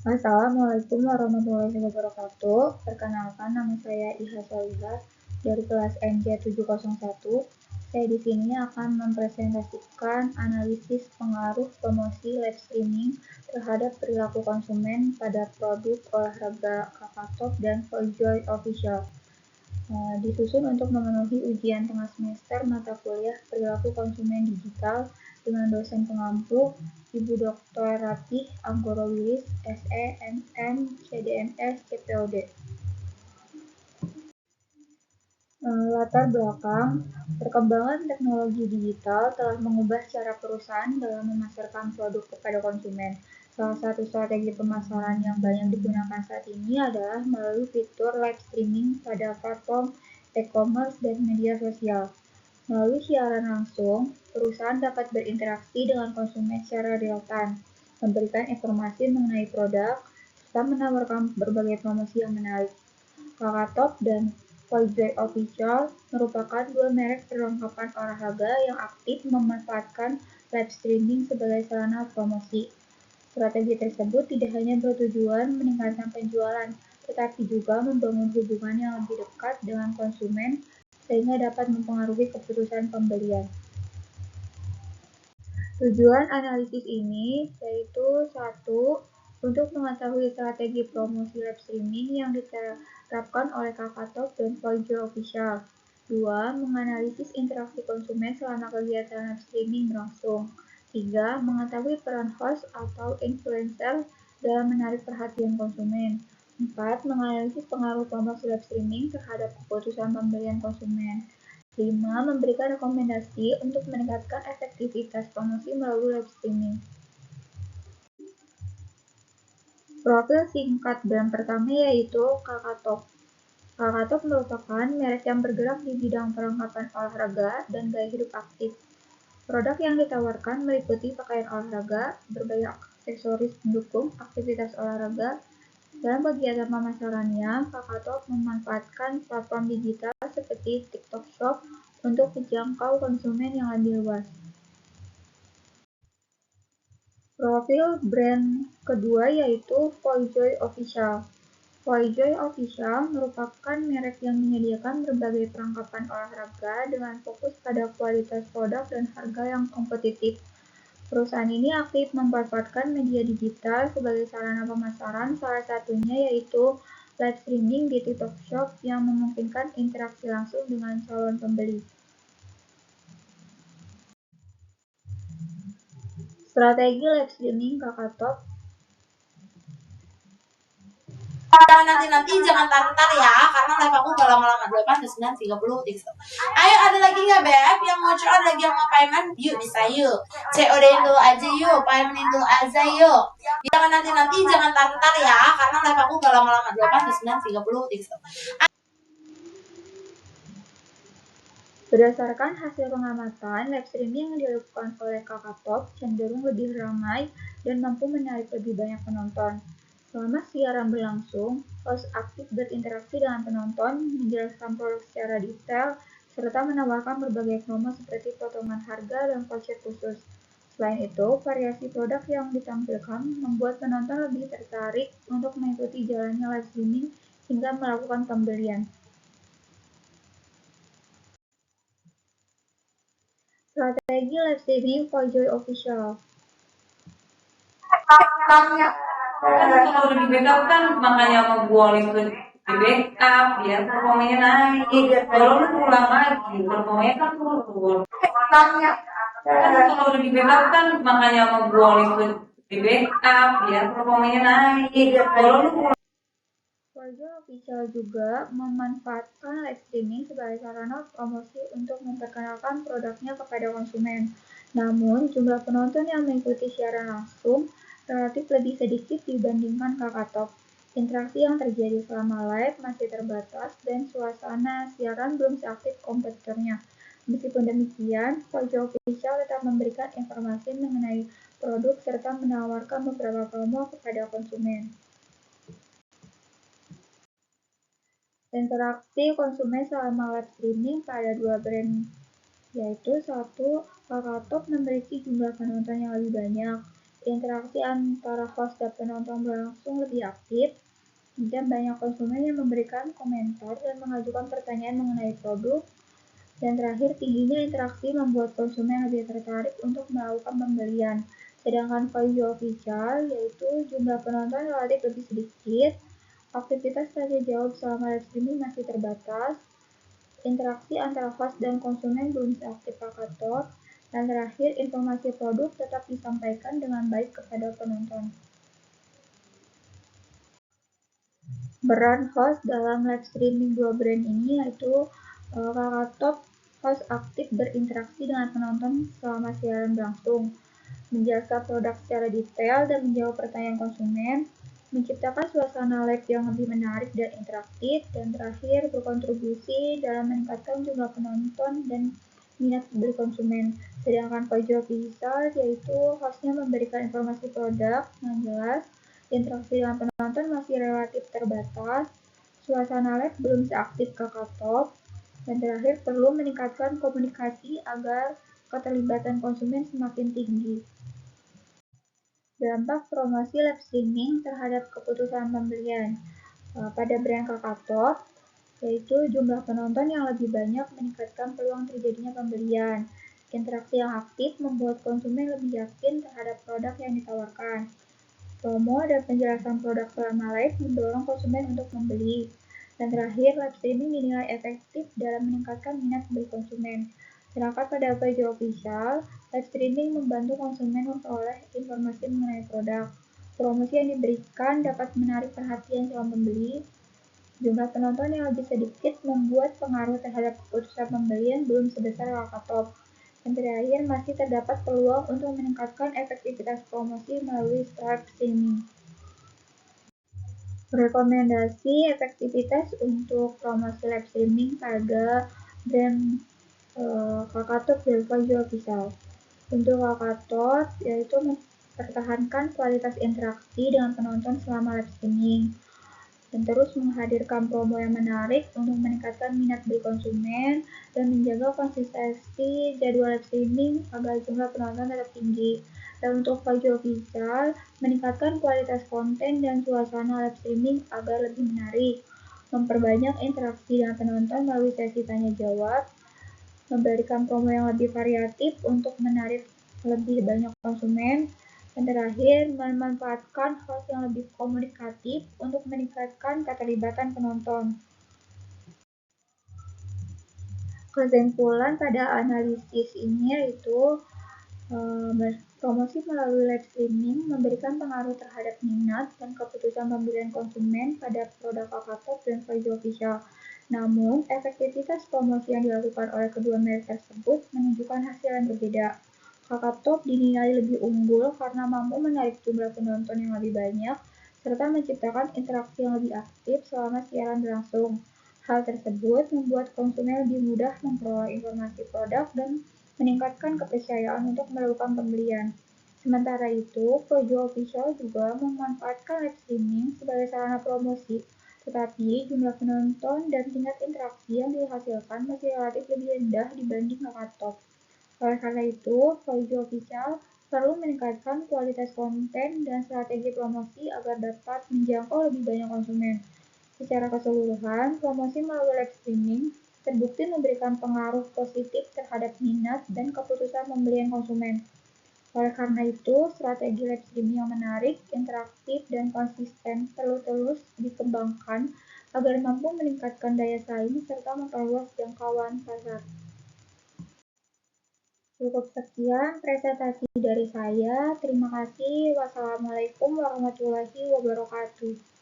Assalamualaikum warahmatullahi wabarakatuh. Perkenalkan, nama saya Iha Salihah dari kelas NJ701. Saya di sini akan mempresentasikan analisis pengaruh promosi live streaming terhadap perilaku konsumen pada produk olahraga Kakak dan Voyjoy Official. Disusun untuk memenuhi ujian tengah semester mata kuliah perilaku konsumen digital dengan dosen pengampu Ibu Dr. Ratih Anggoro Wilis, SE, MM, CDMS, CPOD. Latar belakang, perkembangan teknologi digital telah mengubah cara perusahaan dalam memasarkan produk kepada konsumen. Salah satu strategi pemasaran yang banyak digunakan saat ini adalah melalui fitur live streaming pada platform e-commerce dan media sosial. Melalui siaran langsung, perusahaan dapat berinteraksi dengan konsumen secara real-time, memberikan informasi mengenai produk, serta menawarkan berbagai promosi yang menarik. Kakak dan Voyjoy Official merupakan dua merek perlengkapan olahraga yang aktif memanfaatkan live streaming sebagai sarana promosi. Strategi tersebut tidak hanya bertujuan meningkatkan penjualan, tetapi juga membangun hubungan yang lebih dekat dengan konsumen sehingga dapat mempengaruhi keputusan pembelian. Tujuan analisis ini yaitu 1. Untuk mengetahui strategi promosi live streaming yang diterapkan oleh Kakak dan Voyjoy Official. 2. Menganalisis interaksi konsumen selama kegiatan live streaming berlangsung. 3. Mengetahui peran host atau influencer dalam menarik perhatian konsumen. 4. Menganalisis pengaruh promosi live streaming terhadap keputusan pembelian konsumen. 5. Memberikan rekomendasi untuk meningkatkan efektivitas promosi melalui live streaming. Profil singkat brand pertama yaitu Kakak. Kakak merupakan merek yang bergerak di bidang perlengkapan olahraga dan gaya hidup aktif. Produk yang ditawarkan meliputi pakaian olahraga, berbagai aksesoris pendukung aktivitas olahraga. Dalam kegiatan pemasarannya, Kakak memanfaatkan platform digital seperti TikTok Shop untuk menjangkau konsumen yang lebih luas. Profil brand kedua yaitu Voyjoy Official. Voyjoy Official merupakan merek yang menyediakan berbagai perlengkapan olahraga dengan fokus pada kualitas produk dan harga yang kompetitif. Perusahaan ini aktif memanfaatkan media digital sebagai sarana pemasaran, salah satunya yaitu live streaming di TikTok Shop yang memungkinkan interaksi langsung dengan calon pembeli. Strategi live streaming Kakak. Nanti jangan tar ya, karena live aku gak lama-lama, 8:30. Ayo, ada lagi nggak Beb yang mau COD, lagi yang mau payment? Yuk, bisa yuk. COD dulu aja yuk, payment dulu aja yuk. Jangan nanti jangan tar ya, karena live aku gak lama-lama, 8:30. Berdasarkan hasil pengamatan, live streaming yang dilakukan oleh Kakak cenderung lebih ramai dan mampu menarik lebih banyak penonton. Selama siaran berlangsung, host aktif berinteraksi dengan penonton, menjelaskan produk secara detail, serta menawarkan berbagai promo seperti potongan harga dan voucher khusus. Selain itu, variasi produk yang ditampilkan membuat penonton lebih tertarik untuk mengikuti jalannya live streaming hingga melakukan pembelian. Strategi live streaming Voyjoy Official. Kalau udah di backup kan makanya mau gua link di backup biar performanya naik. Kalau lu pulang lagi performanya kan turun. Kalau udah di backup kan makanya mau gua link di backup biar performanya naik. Kalau lu pulang Voyjoy Official juga memanfaatkan live streaming sebagai sarana promosi untuk memperkenalkan produknya kepada konsumen. Namun, jumlah penonton yang mengikuti siaran langsung relatif lebih sedikit dibandingkan Kakak. Interaksi yang terjadi selama live masih terbatas dan suasana siaran belum seaktif kompetitornya. Meskipun demikian, Voyjoy Official tetap memberikan informasi mengenai produk serta menawarkan beberapa promo kepada konsumen. Interaksi konsumen selama live streaming pada dua brand yaitu 1. Kakak memiliki jumlah penonton yang lebih banyak. interaksi antara host dan penonton berlangsung lebih aktif, dan banyak konsumen yang memberikan komentar dan mengajukan pertanyaan mengenai produk, dan terakhir, tingginya interaksi membuat konsumen lebih tertarik untuk melakukan pembelian. Sedangkan value official, yaitu jumlah penonton relatif lebih sedikit, aktivitas tanya jawab selama live streaming masih terbatas, interaksi antara host dan konsumen belum seaktif Kakao, dan terakhir, informasi produk tetap disampaikan dengan baik kepada penonton. Peran host dalam live streaming dua brand ini yaitu Kakao host aktif berinteraksi dengan penonton selama siaran berlangsung, menjelaskan produk secara detail dan menjawab pertanyaan konsumen, menciptakan suasana live yang lebih menarik dan interaktif, dan terakhir berkontribusi dalam meningkatkan jumlah penonton dan minat beli konsumen. Sedangkan pajak official yaitu hostnya memberikan informasi produk yang jelas, interaksi dengan penonton masih relatif terbatas, suasana live belum seaktif Kakao, dan terakhir perlu meningkatkan komunikasi agar keterlibatan konsumen semakin tinggi. Dampak promosi live streaming terhadap keputusan pembelian pada brand Kakao, yaitu jumlah penonton yang lebih banyak meningkatkan peluang terjadinya pembelian. Interaksi yang aktif membuat konsumen lebih yakin terhadap produk yang ditawarkan. Promo dan penjelasan produk selama live mendorong konsumen untuk membeli. Dan terakhir, live streaming dinilai efektif dalam meningkatkan minat beli konsumen. Sedangkan pada page official, live streaming membantu konsumen memperoleh informasi mengenai produk. Promosi yang diberikan dapat menarik perhatian calon pembeli. Jumlah penonton yang lebih sedikit membuat pengaruh terhadap keputusan pembelian belum sebesar Kakao. Dan terakhir, masih terdapat peluang untuk meningkatkan efektivitas promosi melalui live streaming. Rekomendasi efektivitas untuk promosi live streaming pada brand Kakao dan Pajak Official. Untuk Kakao, yaitu mempertahankan kualitas interaksi dengan penonton selama live streaming, dan terus menghadirkan promo yang menarik untuk meningkatkan minat beli konsumen dan menjaga konsistensi jadwal live streaming agar jumlah penonton tetap tinggi. Dan untuk Pajak Official, meningkatkan kualitas konten dan suasana live streaming agar lebih menarik, memperbanyak interaksi dengan penonton melalui sesi tanya jawab, memberikan promo yang lebih variatif untuk menarik lebih banyak konsumen, dan terakhir, memanfaatkan host yang lebih komunikatif untuk meningkatkan keterlibatan penonton. Kesimpulan pada analisis ini yaitu promosi melalui live streaming memberikan pengaruh terhadap minat dan keputusan pembelian konsumen pada produk Kakao dan Pajak Official. Namun, efektivitas promosi yang dilakukan oleh kedua merek tersebut menunjukkan hasil yang berbeda. Kakao dinilai lebih unggul karena mampu menarik jumlah penonton yang lebih banyak, serta menciptakan interaksi yang lebih aktif selama siaran berlangsung. Hal tersebut membuat konsumen lebih mudah memperoleh informasi produk dan meningkatkan kepercayaan untuk melakukan pembelian. Sementara itu, Pajak Official juga memanfaatkan live streaming sebagai sarana promosi, tetapi jumlah penonton dan tingkat interaksi yang dihasilkan masih relatif lebih rendah dibanding Kakao. Oleh karena itu, Pajak Official perlu meningkatkan kualitas konten dan strategi promosi agar dapat menjangkau lebih banyak konsumen. Secara keseluruhan, promosi melalui live streaming terbukti memberikan pengaruh positif terhadap minat dan keputusan pembelian konsumen. Oleh karena itu, strategi live streaming yang menarik, interaktif, dan konsisten perlu terus dikembangkan agar mampu meningkatkan daya saing serta memperluas jangkauan pasar. Cukup sekian presentasi dari saya. Terima kasih. Wassalamualaikum warahmatullahi wabarakatuh.